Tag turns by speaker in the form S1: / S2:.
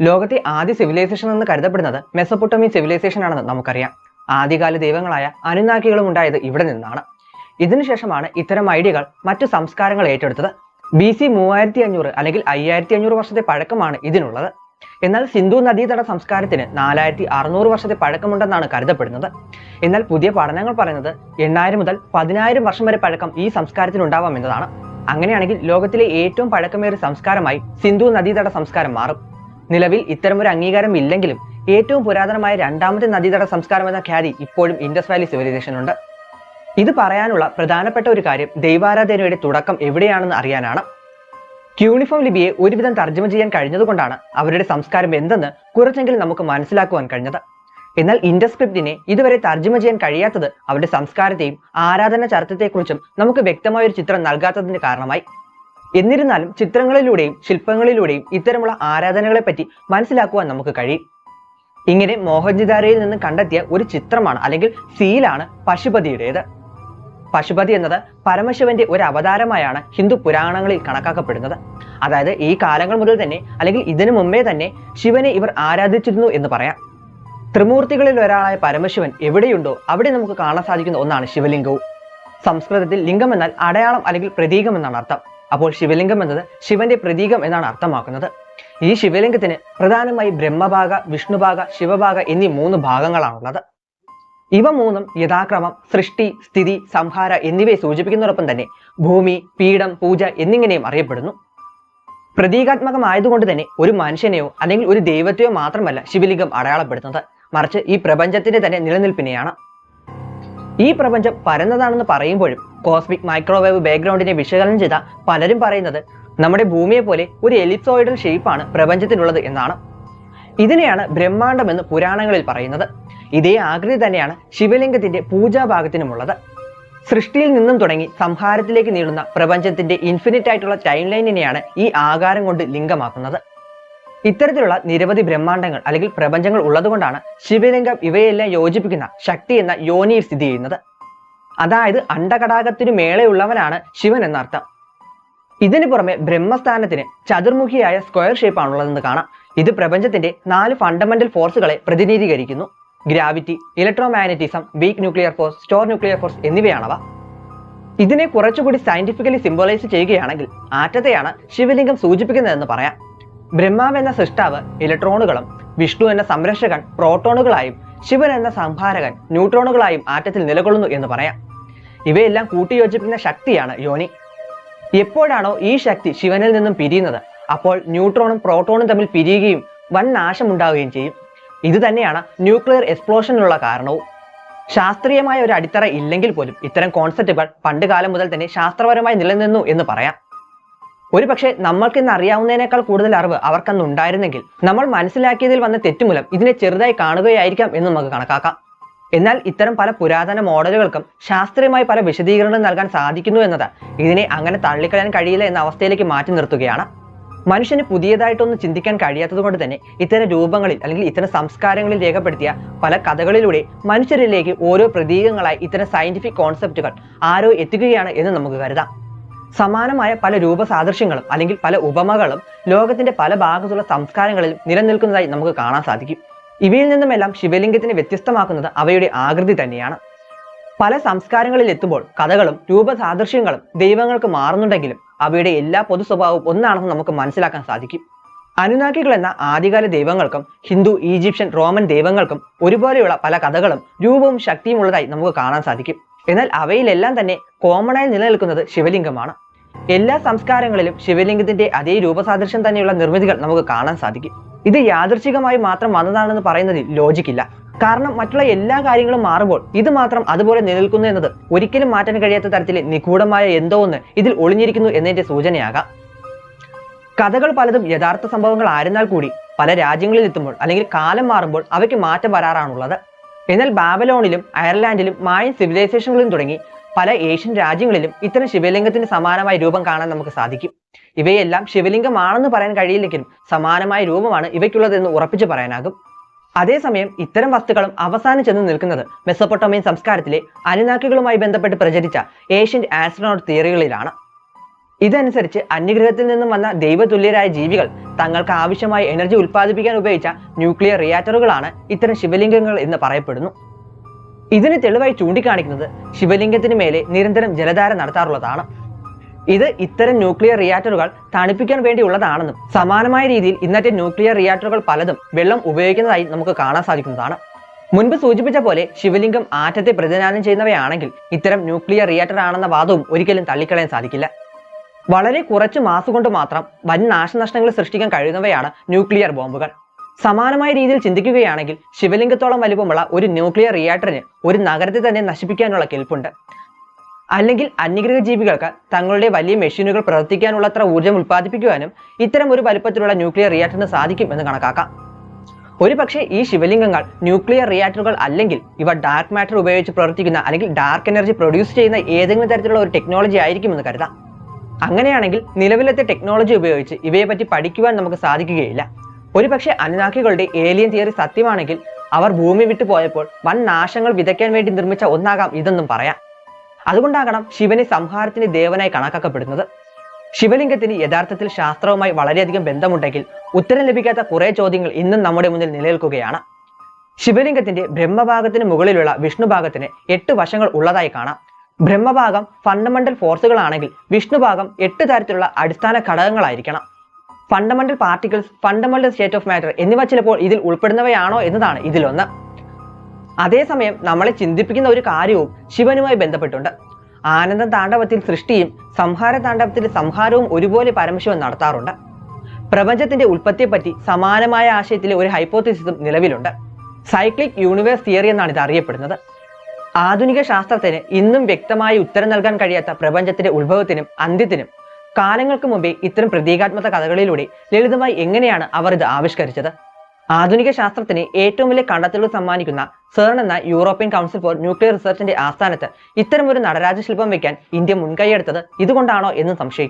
S1: ലോകത്തെ ആദ്യ സിവിലൈസേഷൻ എന്ന് കരുതപ്പെടുന്നത് മെസൊപ്പൊട്ടേമിയൻ സിവിലൈസേഷൻ ആണെന്ന് നമുക്കറിയാം. ആദ്യകാല ദൈവങ്ങളായ അനുനാക്കികളും ഉണ്ടായത് ഇവിടെ നിന്നാണ്. ഇതിനുശേഷമാണ് ഇത്തരം ഐഡിയകൾ മറ്റു സംസ്കാരങ്ങൾ ഏറ്റെടുത്തത്. BC 3500 അല്ലെങ്കിൽ 5500 വർഷത്തെ പഴക്കമാണ് ഇതിനുള്ളത്. എന്നാൽ സിന്ധു നദീതട സംസ്കാരത്തിന് 4600 വർഷത്തെ പഴക്കമുണ്ടെന്നാണ് കരുതപ്പെടുന്നത്. എന്നാൽ പുതിയ പഠനങ്ങൾ പറയുന്നത് 8000 മുതൽ 10000 വർഷം വരെ പഴക്കം ഈ സംസ്കാരത്തിന് ഉണ്ടാവാം എന്നതാണ്. അങ്ങനെയാണെങ്കിൽ ലോകത്തിലെ ഏറ്റവും പഴക്കമേറിയ സംസ്കാരമായി സിന്ധു നദീതട സംസ്കാരം മാറും. നിലവിൽ ഇത്തരമൊരു അംഗീകാരം ഇല്ലെങ്കിലും ഏറ്റവും പുരാതനമായ രണ്ടാമത്തെ നദീതട സംസ്കാരം എന്ന ഖ്യാതി ഇപ്പോഴും ഇൻഡസ് വാലി സിവിലൈസേഷൻ ഉണ്ട്. ഇത് പറയാനുള്ള പ്രധാനപ്പെട്ട ഒരു കാര്യം ദൈവാരാധനയുടെ തുടക്കം എവിടെയാണെന്ന് അറിയാനാണ്. ക്യൂണിഫോം ലിപിയെ ഒരുവിധം തർജ്ജമ ചെയ്യാൻ കഴിഞ്ഞതുകൊണ്ടാണ് അവരുടെ സംസ്കാരം എന്തെന്ന് കുറച്ചെങ്കിലും നമുക്ക് മനസ്സിലാക്കുവാൻ കഴിഞ്ഞത്. എന്നാൽ ഇൻഡസ് സ്ക്രിപ്റ്റിനെ ഇതുവരെ തർജ്ജമ ചെയ്യാൻ കഴിയാത്തത് അവരുടെ സംസ്കാരത്തെയും ആരാധന ചരിത്രത്തെക്കുറിച്ചും നമുക്ക് വ്യക്തമായ ഒരു ചിത്രം നൽകാത്തതിന് കാരണമായി. എന്നിരുന്നാലും ചിത്രങ്ങളിലൂടെയും ശില്പങ്ങളിലൂടെയും ഇത്തരമുള്ള ആരാധനകളെ പറ്റി മനസ്സിലാക്കുവാൻ നമുക്ക് കഴിയും. ഇങ്ങനെ മോഹൻജദാരോയിൽ നിന്ന് കണ്ടെത്തിയ ഒരു ചിത്രമാണ് അല്ലെങ്കിൽ സീലാണ് പശുപതിയുടേത്. പശുപതി എന്നത് പരമശിവന്റെ ഒരു അവതാരമായാണ് ഹിന്ദു പുരാണങ്ങളിൽ കണക്കാക്കപ്പെടുന്നത്. അതായത് ഈ കാലങ്ങൾ മുതൽ തന്നെ അല്ലെങ്കിൽ ഇതിനു മുമ്പേ തന്നെ ശിവനെ ഇവർ ആരാധിച്ചിരുന്നു എന്ന് പറയാം. ത്രിമൂർത്തികളിൽ ഒരാളായ പരമശിവൻ എവിടെയുണ്ടോ അവിടെ നമുക്ക് കാണാൻ സാധിക്കുന്ന ഒന്നാണ് ശിവലിംഗവും. സംസ്കൃതത്തിൽ ലിംഗം എന്നാൽ അടയാളം അല്ലെങ്കിൽ പ്രതീകം എന്നാണ് അർത്ഥം. അപ്പോൾ ശിവലിംഗം എന്നത് ശിവന്റെ പ്രതീകം എന്നാണ് അർത്ഥമാക്കുന്നത്. ഈ ശിവലിംഗത്തിന് പ്രധാനമായി ബ്രഹ്മഭാഗ, വിഷ്ണുഭാഗ, ശിവഭാഗ എന്നീ 3 ഭാഗങ്ങളാണുള്ളത്. ഇവ മൂന്നും യഥാക്രമം സൃഷ്ടി, സ്ഥിതി, സംഹാര എന്നിവയെ സൂചിപ്പിക്കുന്നതോടൊപ്പം തന്നെ ഭൂമി, പീഠം, പൂജ എന്നിങ്ങനെയും അറിയപ്പെടുന്നു. പ്രതീകാത്മകമായതുകൊണ്ട് തന്നെ ഒരു മനുഷ്യനെയോ അല്ലെങ്കിൽ ഒരു ദൈവത്തെയോ മാത്രമല്ല ശിവലിംഗം അടയാളപ്പെടുത്തുന്നത്, മറിച്ച് ഈ പ്രപഞ്ചത്തിന്റെ തന്നെ നിലനിൽപ്പിനെയാണ്. ഈ പ്രപഞ്ചം പരന്നതാണെന്ന് പറയുമ്പോഴും കോസ്മിക് മൈക്രോവേവ് ബാക്ക്ഗ്രൗണ്ടിനെ വിശകലനം ചെയ്ത പലരും പറയുന്നത് നമ്മുടെ ഭൂമിയെ പോലെ ഒരു എലിപ്സോയിഡൽ ഷേപ്പാണ് പ്രപഞ്ചത്തിനുള്ളത് എന്നാണ്. ഇതിനെയാണ് ബ്രഹ്മാണ്ഡം എന്ന് പുരാണങ്ങളിൽ പറയുന്നത്. ഇതേ ആകൃതി തന്നെയാണ് ശിവലിംഗത്തിന്റെ പൂജാഭാഗത്തിനുമുള്ളത്. സൃഷ്ടിയിൽ നിന്നും തുടങ്ങി സംഹാരത്തിലേക്ക് നീളുന്ന പ്രപഞ്ചത്തിന്റെ ഇൻഫിനിറ്റ് ആയിട്ടുള്ള ടൈം ലൈനിനെയാണ് ഈ ആകാരം കൊണ്ട് ലിംഗമാക്കുന്നത്. ഇത്തരത്തിലുള്ള നിരവധി ബ്രഹ്മാണ്ഡങ്ങൾ അല്ലെങ്കിൽ പ്രപഞ്ചങ്ങൾ ഉള്ളതുകൊണ്ടാണ് ശിവലിംഗം ഇവയെല്ലാം യോജിപ്പിക്കുന്ന ശക്തി എന്ന യോനിയിൽ സ്ഥിതി ചെയ്യുന്നത്. അതായത് അണ്ടകടാകത്തിനു മേളെയുള്ളവനാണ് ശിവൻ എന്നർത്ഥം. ഇതിനു പുറമെ ബ്രഹ്മസ്ഥാനത്തിന് ചതുർമുഖിയായ സ്ക്വയർ ഷേപ്പ് ആണുള്ളതെന്ന് കാണാം. ഇത് പ്രപഞ്ചത്തിന്റെ 4 ഫണ്ടമെന്റൽ ഫോഴ്സുകളെ പ്രതിനിധീകരിക്കുന്നു. Gravity, electromagnetism, weak nuclear force, strong nuclear force എന്നിവയാണവ. ഇതിനെ കുറച്ചുകൂടി സയന്റിഫിക്കലി സിംബലൈസ് ചെയ്യുകയാണെങ്കിൽ ആറ്റത്തെയാണ് ശിവലിംഗം സൂചിപ്പിക്കുന്നതെന്ന് പറയാം. ബ്രഹ്മാവ് എന്ന സൃഷ്ടാവ് ഇലക്ട്രോണുകളും, വിഷ്ണു എന്ന സംരക്ഷകൻ പ്രോട്ടോണുകളായും, ശിവൻ എന്ന സംഹാരകൻ ന്യൂട്രോണുകളായും ആറ്റത്തിൽ നിലകൊള്ളുന്നു എന്ന് പറയാം. ഇവയെല്ലാം കൂട്ടിയോജിപ്പിക്കുന്ന ശക്തിയാണ് യോനി. എപ്പോഴാണോ ഈ ശക്തി ശിവനിൽ നിന്നും പിരിയുന്നത്, അപ്പോൾ ന്യൂട്രോണും പ്രോട്ടോണും തമ്മിൽ പിരിയുകയും വൻ നാശമുണ്ടാവുകയും ചെയ്യും. ഇത് തന്നെയാണ് ന്യൂക്ലിയർ എക്സ്പ്ലോഷനുള്ള കാരണവും. ശാസ്ത്രീയമായ ഒരു അടിത്തറ ഇല്ലെങ്കിൽ പോലും ഇത്തരം കോൺസെപ്റ്റുകൾ പണ്ട് കാലം മുതൽ തന്നെ ശാസ്ത്രപരമായി നിലനിന്നു എന്ന് പറയാം. ഒരു പക്ഷേ നമ്മൾക്കിന്ന് അറിയാവുന്നതിനേക്കാൾ കൂടുതൽ അറിവ് അവർക്കന്ന് ഉണ്ടായിരുന്നെങ്കിൽ നമ്മൾ മനസ്സിലാക്കിയതിൽ വന്ന തെറ്റുമൂലം ഇതിനെ ചെറുതായി കാണുകയായിരിക്കാം എന്ന് നമുക്ക് കണക്കാക്കാം. എന്നാൽ ഇത്തരം പല പുരാതന മോഡലുകൾക്കും ശാസ്ത്രീയമായി പല വിശദീകരണം നൽകാൻ സാധിക്കുന്നു എന്നത് ഇതിനെ അങ്ങനെ തള്ളിക്കളയാൻ കഴിയില്ല എന്ന അവസ്ഥയിലേക്ക് മാറ്റി നിർത്തുകയാണ്. മനുഷ്യന് പുതിയതായിട്ടൊന്നും ചിന്തിക്കാൻ കഴിയാത്തത് കൊണ്ട് തന്നെ ഇത്തരം രൂപങ്ങളിൽ അല്ലെങ്കിൽ ഇത്തരം സംസ്കാരങ്ങളിൽ രേഖപ്പെടുത്തിയ പല കഥകളിലൂടെ മനുഷ്യരിലേക്ക് ഓരോ പ്രതീകങ്ങളായി ഇത്തരം സയന്റിഫിക് കോൺസെപ്റ്റുകൾ ആരോ എത്തിക്കുകയാണ് എന്ന് നമുക്ക് കരുതാം. സമാനമായ പല രൂപസാദൃശ്യങ്ങളും അല്ലെങ്കിൽ പല ഉപമകളും ലോകത്തിന്റെ പല ഭാഗത്തുള്ള സംസ്കാരങ്ങളിലും നിലനിൽക്കുന്നതായി നമുക്ക് കാണാൻ സാധിക്കും. ഇവയിൽ നിന്നുമെല്ലാം ശിവലിംഗത്തിനെ വ്യത്യസ്തമാക്കുന്നത് അവയുടെ ആകൃതി തന്നെയാണ്. പല സംസ്കാരങ്ങളിൽ എത്തുമ്പോൾ കഥകളും രൂപസാദൃശ്യങ്ങളും ദൈവങ്ങൾക്ക് മാറുന്നുണ്ടെങ്കിലും അവയുടെ എല്ലാ പൊതു സ്വഭാവവും ഒന്നാണെന്ന് നമുക്ക് മനസ്സിലാക്കാൻ സാധിക്കും. അനുനാക്കികൾ എന്ന ആദ്യകാല ദൈവങ്ങൾക്കും ഹിന്ദു, ഈജിപ്ഷ്യൻ, റോമൻ ദൈവങ്ങൾക്കും ഒരുപോലെയുള്ള പല കഥകളും രൂപവും ശക്തിയും ഉള്ളതായി നമുക്ക് കാണാൻ സാധിക്കും. എന്നാൽ അവയിലെല്ലാം തന്നെ കോമണായി നിലനിൽക്കുന്നത് ശിവലിംഗമാണ്. എല്ലാ സംസ്കാരങ്ങളിലും ശിവലിംഗത്തിന്റെ അതേ രൂപസാദൃശ്യം തന്നെയുള്ള നിർമ്മിതികൾ നമുക്ക് കാണാൻ സാധിക്കും. ഇത് യാദൃച്ഛികമായി മാത്രം വന്നതാണെന്ന് പറയുന്നതിൽ ലോജിക്കില്ല. കാരണം മറ്റുള്ള എല്ലാ കാര്യങ്ങളും മാറുമ്പോൾ ഇത് മാത്രം അതുപോലെ നിലനിൽക്കുന്നു എന്നത് ഒരിക്കലും മാറ്റാൻ കഴിയാത്ത തരത്തിലെ നിഗൂഢമായ എന്തോ ഒന്ന് ഇതിൽ ഒളിഞ്ഞിരിക്കുന്നു എന്നതിന്റെ സൂചനയാകാം. കഥകൾ പലതും യഥാർത്ഥ സംഭവങ്ങൾ ആയിരുന്നാൽ കൂടി പല രാജ്യങ്ങളിൽ എത്തുമ്പോൾ അല്ലെങ്കിൽ കാലം മാറുമ്പോൾ അവയ്ക്ക് മാറ്റം വരാറാണുള്ളത്. എന്നാൽ ബാബലോണിലും അയർലാൻഡിലും മായൻ സിവിലൈസേഷനുകളിലും തുടങ്ങി പല ഏഷ്യൻ രാജ്യങ്ങളിലും ഇത്തരം ശിവലിംഗത്തിന് സമാനമായ രൂപം കാണാൻ നമുക്ക് സാധിക്കും. ഇവയെല്ലാം ശിവലിംഗമാണെന്ന് പറയാൻ കഴിയില്ലെങ്കിലും സമാനമായ രൂപമാണ് ഇവയ്ക്കുള്ളതെന്ന് ഉറപ്പിച്ചു പറയാനാകും. അതേസമയം ഇത്തരം വസ്തുക്കളും അവസാനം ചെന്ന് നിൽക്കുന്നത് മെസൊപ്പൊട്ടേമിയൻ സംസ്കാരത്തിലെ അനുനാക്കികളുമായി ബന്ധപ്പെട്ട് പ്രചരിച്ച ഏഷ്യന്റ് ആസ്ട്രോനോട്ട് തിയറികളിലാണ്. ഇതനുസരിച്ച് അന്യഗ്രഹത്തിൽ നിന്നും വന്ന ദൈവതുല്യരായ ജീവികൾ തങ്ങൾക്ക് ആവശ്യമായ എനർജി ഉൽപ്പാദിപ്പിക്കാൻ ഉപയോഗിച്ച ന്യൂക്ലിയർ റിയാക്ടറുകളാണ് ഇത്തരം ശിവലിംഗങ്ങൾ എന്ന് പറയപ്പെടുന്നു. ഇതിന് തെളിവായി ചൂണ്ടിക്കാണിക്കുന്നത് ശിവലിംഗത്തിന് മേലെ നിരന്തരം ജലധാര നടത്താറുള്ളതാണ്. ഇത് ഇത്തരം ന്യൂക്ലിയർ റിയാക്ടറുകൾ തണുപ്പിക്കാൻ വേണ്ടിയുള്ളതാണെന്നും സമാനമായ രീതിയിൽ ഇന്നത്തെ ന്യൂക്ലിയർ റിയാക്ടറുകൾ പലതും വെള്ളം ഉപയോഗിക്കുന്നതായി നമുക്ക് കാണാൻ സാധിക്കുന്നതാണ്. മുൻപ് സൂചിപ്പിച്ച പോലെ ശിവലിംഗം ആറ്റത്തെ പ്രതിനിധാനം ചെയ്യുന്നവയാണെങ്കിൽ ഇത്തരം ന്യൂക്ലിയർ റിയാക്ടർ ആണെന്ന വാദവും ഒരിക്കലും തള്ളിക്കളയാൻ സാധിക്കില്ല. വളരെ കുറച്ച് മാസം കൊണ്ട് മാത്രം വൻ നാശനഷ്ടങ്ങൾ സൃഷ്ടിക്കാൻ കഴിയുന്നവയാണ് ന്യൂക്ലിയർ ബോംബുകൾ. സമാനമായ രീതിയിൽ ചിന്തിക്കുകയാണെങ്കിൽ ശിവലിംഗത്തോളം വലുപ്പമുള്ള ഒരു ന്യൂക്ലിയർ റിയാക്ടറിന് ഒരു നഗരത്തെ തന്നെ നശിപ്പിക്കാനുള്ള കെൽപ്പുണ്ട്. അല്ലെങ്കിൽ അന്യഗ്രഹ ജീവികൾക്ക് തങ്ങളുടെ വലിയ മെഷീനുകൾ പ്രവർത്തിക്കാനുള്ളത്ര ഊർജ്ജം ഉൽപ്പാദിപ്പിക്കുവാനും ഇത്തരം ഒരു വലുപ്പത്തിലുള്ള ന്യൂക്ലിയർ റിയാക്ടറിന് സാധിക്കും എന്ന് കണക്കാക്കാം. ഒരു പക്ഷേ ഈ ശിവലിംഗങ്ങൾ ന്യൂക്ലിയർ റിയാക്ടറുകൾ അല്ലെങ്കിൽ ഇവ ഡാർക്ക് മാറ്റർ ഉപയോഗിച്ച് പ്രവർത്തിക്കുന്ന അല്ലെങ്കിൽ ഡാർക്ക് എനർജി പ്രൊഡ്യൂസ് ചെയ്യുന്ന ഏതെങ്കിലും തരത്തിലുള്ള ഒരു ടെക്നോളജി ആയിരിക്കുമെന്ന് കരുതാം. അങ്ങനെയാണെങ്കിൽ നിലവിലത്തെ ടെക്നോളജി ഉപയോഗിച്ച് ഇവയെ പറ്റി പഠിക്കുവാൻ നമുക്ക് സാധിക്കുകയില്ല. ഒരു പക്ഷേ അനുനാക്കികളുടെ ഏലിയൻ തിയറി സത്യമാണെങ്കിൽ അവർ ഭൂമി വിട്ടു പോയപ്പോൾ വൻ നാശങ്ങൾ വിതയ്ക്കാൻ വേണ്ടി നിർമ്മിച്ച ഒന്നാകാം ഇതെന്നും പറയാം. അതുകൊണ്ടാകണം ശിവനെ സംഹാരത്തിന്റെ ദേവനായി കണക്കാക്കപ്പെടുന്നത്. ശിവലിംഗത്തിന് യഥാർത്ഥത്തിൽ ശാസ്ത്രവുമായി വളരെയധികം ബന്ധമുണ്ടെങ്കിൽ ഉത്തരം ലഭിക്കാത്ത കുറെ ചോദ്യങ്ങൾ ഇന്നും നമ്മുടെ മുന്നിൽ നിലനിൽക്കുകയാണ്. ശിവലിംഗത്തിന്റെ ബ്രഹ്മഭാഗത്തിന് മുകളിലുള്ള വിഷ്ണുഭാഗത്തിന് 8 വശങ്ങൾ ഉള്ളതായി കാണാം. ബ്രഹ്മഭാഗം ഫണ്ടമെന്റൽ ഫോഴ്സുകളാണെങ്കിൽ വിഷ്ണുഭാഗം 8 തരത്തിലുള്ള അടിസ്ഥാന ഘടകങ്ങളായിരിക്കണം. Fundamental particles, fundamental state of matter എന്നിവ ചിലപ്പോൾ ഇതിൽ ഉൾപ്പെടുന്നവയാണോ എന്നതാണ് ഇതിലൊന്ന്. അതേസമയം നമ്മളെ ചിന്തിപ്പിക്കുന്ന ഒരു കാര്യവും ശിവനുമായി ബന്ധപ്പെട്ടുണ്ട്. ആനന്ദ താണ്ഡവത്തിൽ സൃഷ്ടിയും സംഹാര താണ്ഡവത്തിൽ സംഹാരവും ഒരുപോലെ പരമശിവൻ നടത്താറുണ്ട്. പ്രപഞ്ചത്തിന്റെ ഉൽപ്പത്തിയെപ്പറ്റി സമാനമായ ആശയത്തിലെ ഒരു ഹൈപ്പോത്തിസിസും നിലവിലുണ്ട്. സൈക്ലിക് യൂണിവേഴ്സ് തിയറി എന്നാണ് ഇത് അറിയപ്പെടുന്നത്. ആധുനിക ശാസ്ത്രത്തിന് ഇന്നും വ്യക്തമായി ഉത്തരം നൽകാൻ കഴിയാത്ത പ്രപഞ്ചത്തിന്റെ ഉത്ഭവത്തിനും അന്ത്യത്തിനും കാലങ്ങൾക്ക് മുമ്പേ ഇത്തരം പ്രതീകാത്മക കഥകളിലൂടെ ലളിതമായി എങ്ങനെയാണ് അവർ ഇത് ആവിഷ്കരിച്ചത്? ആധുനിക ശാസ്ത്രത്തിന് ഏറ്റവും വലിയ കണ്ടെത്തലുകൾ സമ്മാനിക്കുന്ന CERN എന്ന യൂറോപ്യൻ കൗൺസിൽ ഫോർ ന്യൂക്ലിയർ റിസർച്ചിന്റെ ആസ്ഥാനത്ത് ഇത്തരമൊരു നടരാജ ശില്പം വയ്ക്കാൻ ഇന്ത്യ മുൻകൈയെടുത്തത് ഇതുകൊണ്ടാണോ എന്ന് സംശയിക്കും.